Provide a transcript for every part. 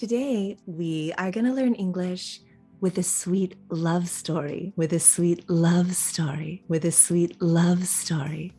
Today, we are going to learn English with a sweet love story, with a sweet love story, with a sweet love story.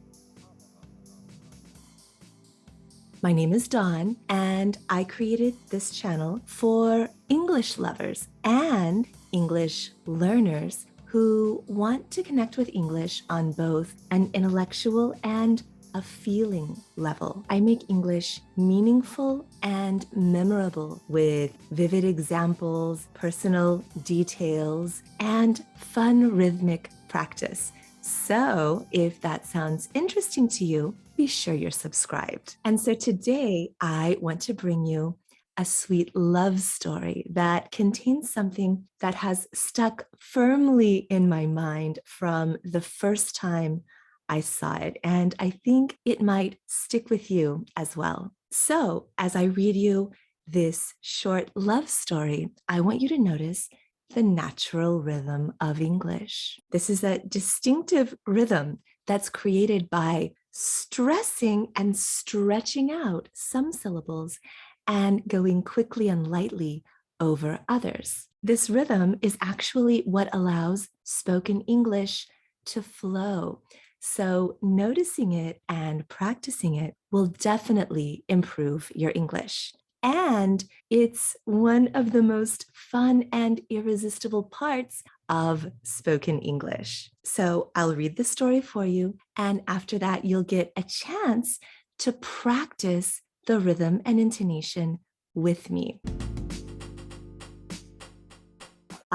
My name is Dawn, and I created this channel for English lovers and English learners who want to connect with English on both an intellectual and a feeling level. I make English meaningful and memorable with vivid examples, personal details, and fun rhythmic practice. So if that sounds interesting to you, be sure you're subscribed. And so today I want to bring you a sweet love story that contains something that has stuck firmly in my mind from the first time I saw it, and I think it might stick with you as well. So as I read you this short love story, I want you to notice the natural rhythm of English. This is a distinctive rhythm that's created by stressing and stretching out some syllables and going quickly and lightly over others. This rhythm is actually what allows spoken English to flow. So noticing it and practicing it will definitely improve your English. And it's one of the most fun and irresistible parts of spoken English. So I'll read the story for you, and after that, you'll get a chance to practice the rhythm and intonation with me.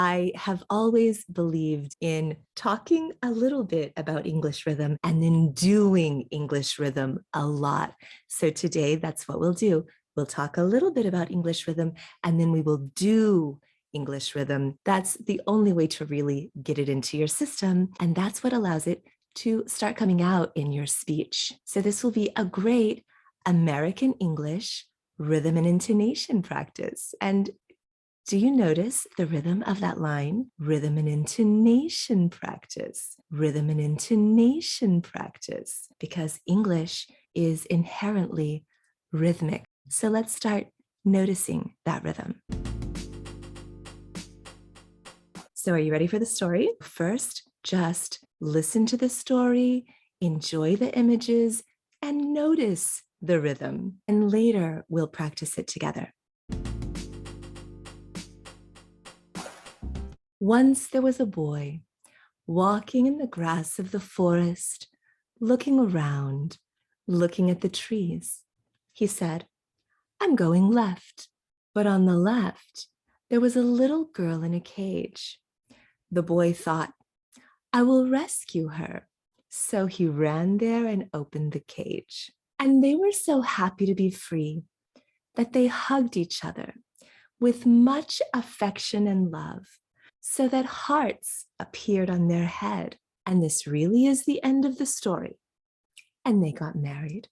I have always believed in talking a little bit about English rhythm and then doing English rhythm a lot. So today, that's what we'll do. We'll talk a little bit about English rhythm, and then we will do English rhythm. That's the only way to really get it into your system, and that's what allows it to start coming out in your speech. So this will be a great American English rhythm and intonation practice. And do you notice the rhythm of that line? Rhythm and intonation practice. Rhythm and intonation practice. Because English is inherently rhythmic. So let's start noticing that rhythm. So are you ready for the story? First, just listen to the story, enjoy the images, and notice the rhythm. And later, we'll practice it together. Once there was a boy walking in the grass of the forest, looking around, looking at the trees. He said, "I'm going left." But on the left, there was a little girl in a cage. The boy thought, "I will rescue her." So he ran there and opened the cage. And they were so happy to be free that they hugged each other with much affection and love, so that hearts appeared on their head. And this really is the end of the story. And they got married.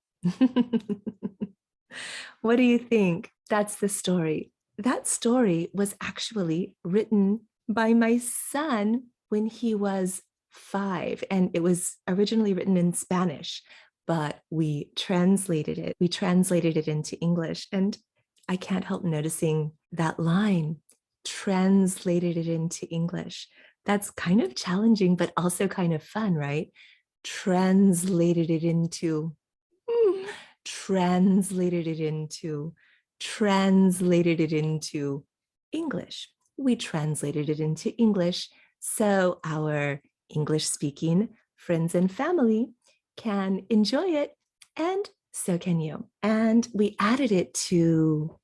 What do you think? That's the story. That story was actually written by my son when he was 5, and it was originally written in Spanish, but we translated it. We translated it into English, and I can't help noticing that line, translated it into English. That's kind of challenging, but also kind of fun, right? Translated it into, translated it into, translated it into English. We translated it into English so our English speaking friends and family can enjoy it, and so can you. And we added it to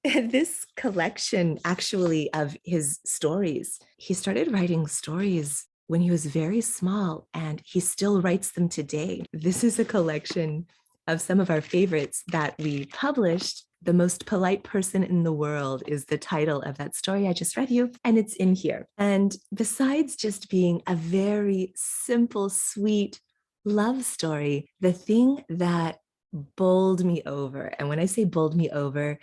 this collection, actually, of his stories. He started writing stories when he was very small, and he still writes them today. This is a collection of some of our favorites that we published. The Most Polite Person in the World is the title of that story I just read you, and it's in here. And besides just being a very simple, sweet love story, the thing that bowled me over, and when I say bowled me over,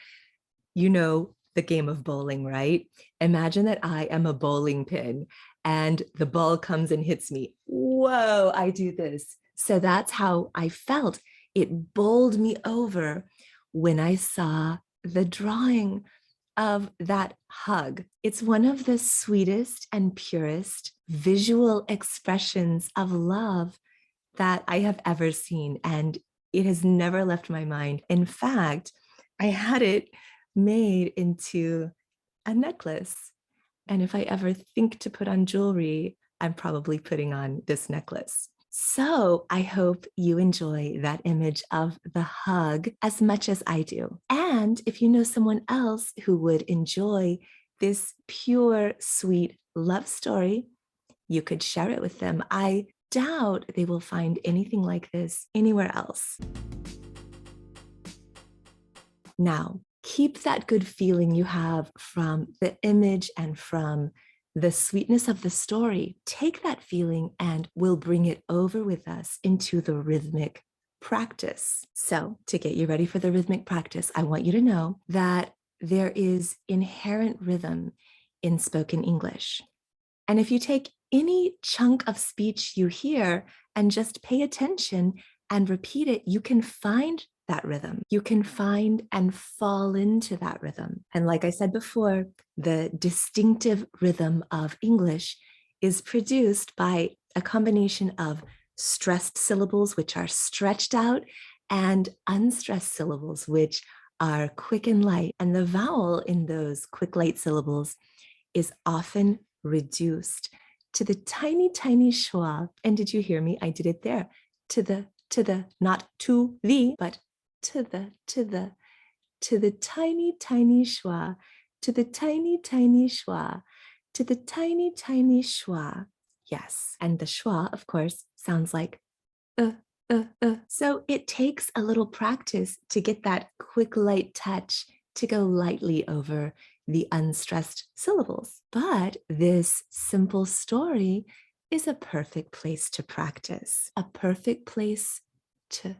you know the game of bowling, right? Imagine that I am a bowling pin and the ball comes and hits me. Whoa, I do this. So that's how I felt. It bowled me over when I saw the drawing of that hug. It's one of the sweetest and purest visual expressions of love that I have ever seen, and it has never left my mind. In fact, I had it made into a necklace. And if I ever think to put on jewelry, I'm probably putting on this necklace. So I hope you enjoy that image of the hug as much as I do. And if you know someone else who would enjoy this pure, sweet love story, you could share it with them. I doubt they will find anything like this anywhere else. Now, keep that good feeling you have from the image and from the sweetness of the story. Take that feeling and we'll bring it over with us into the rhythmic practice. So, to get you ready for the rhythmic practice, I want you to know that there is inherent rhythm in spoken English. And if you take any chunk of speech you hear and just pay attention and repeat it, you can find that rhythm. You can find and fall into that rhythm. And like I said before, the distinctive rhythm of English is produced by a combination of stressed syllables, which are stretched out, and unstressed syllables, which are quick and light. And the vowel in those quick, light syllables is often reduced to the tiny, tiny schwa. And did you hear me? I did it there. To the, not to the, but to the tiny, tiny schwa, to the tiny, tiny schwa, to the tiny, tiny schwa. Yes. And the schwa, of course, sounds like So it takes a little practice to get that quick, light touch to go lightly over the unstressed syllables. But this simple story is a perfect place to practice, a perfect place to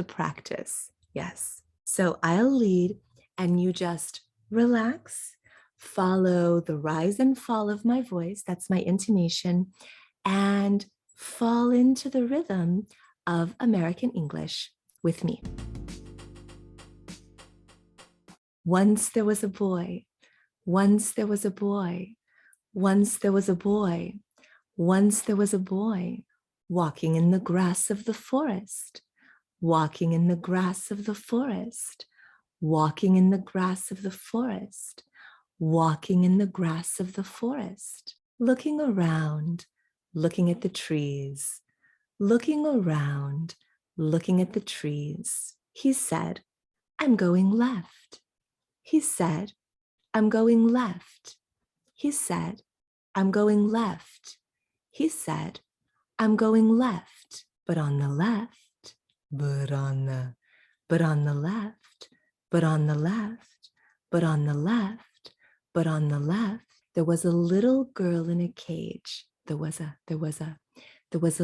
practice. Yes. So I'll lead and you just relax, follow the rise and fall of my voice. That's my intonation, and fall into the rhythm of American English with me. Once there was a boy, once there was a boy, once there was a boy, once there was a boy, walking in the grass of the forest, walking in the grass of the forest, walking in the grass of the forest, walking in the grass of the forest, looking around, looking at the trees, looking around, looking at the trees. He said, I'm going left. He said, I'm going left. He said, I'm going left. He said, I'm going left, but on the left, but on the left, but on the left, but on the left, but on the left, there was a little girl in a cage. There was a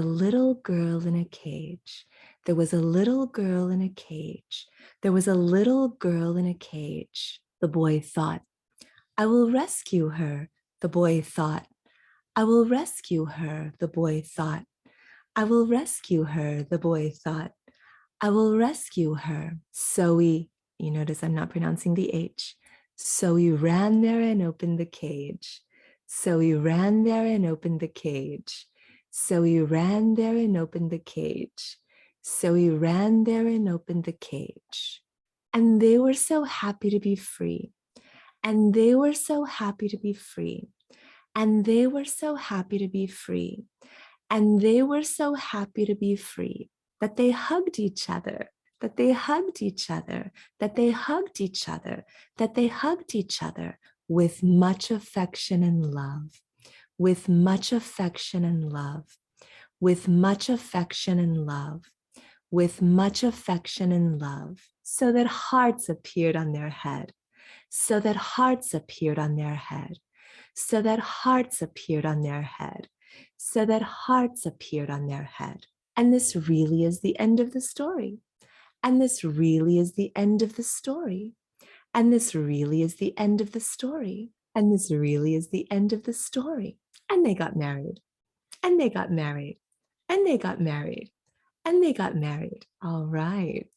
little girl in a cage. There was a little girl in a cage. There was a little girl in a cage. The boy thought, I will rescue her. The boy thought, I will rescue her. The boy thought, I will rescue her. The boy thought, I will rescue her. So you notice I'm not pronouncing the H. So he ran there and opened the cage. So he ran there and opened the cage. So he ran there and opened the cage. So he ran there and opened the cage. And they were so happy to be free. And they were so happy to be free. And they were so happy to be free. And they were so happy to be free that they hugged each other, that they hugged each other, that they hugged each other, that they hugged each other with much affection and love, with much affection and love, with much affection and love, with much affection and love, so that hearts appeared on their head, so that hearts appeared on their head, so that hearts appeared on their head, so that hearts appeared on their head. And this really is the end of the story. And this really is the end of the story. And this really is the end of the story. And this really is the end of the story. And they got married. And they got married. And they got married. And they got married. All right.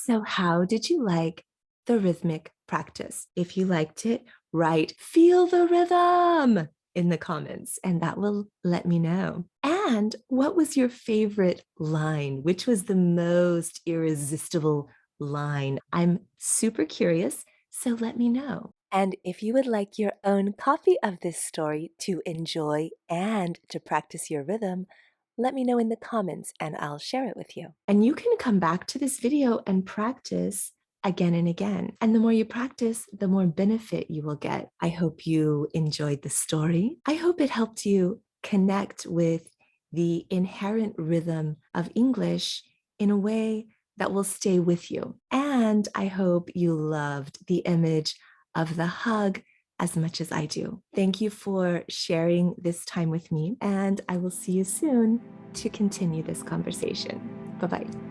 So, how did you like the rhythmic practice? If you liked it, write "feel the rhythm" in the comments, and that will let me know. And what was your favorite line? Which was the most irresistible line? I'm super curious, so let me know. And if you would like your own copy of this story to enjoy and to practice your rhythm, let me know in the comments and I'll share it with you. And you can come back to this video and practice again and again. And the more you practice, the more benefit you will get. I hope you enjoyed the story. I hope it helped you connect with the inherent rhythm of English in a way that will stay with you. And I hope you loved the image of the hug as much as I do. Thank you for sharing this time with me, and I will see you soon to continue this conversation. Bye-bye.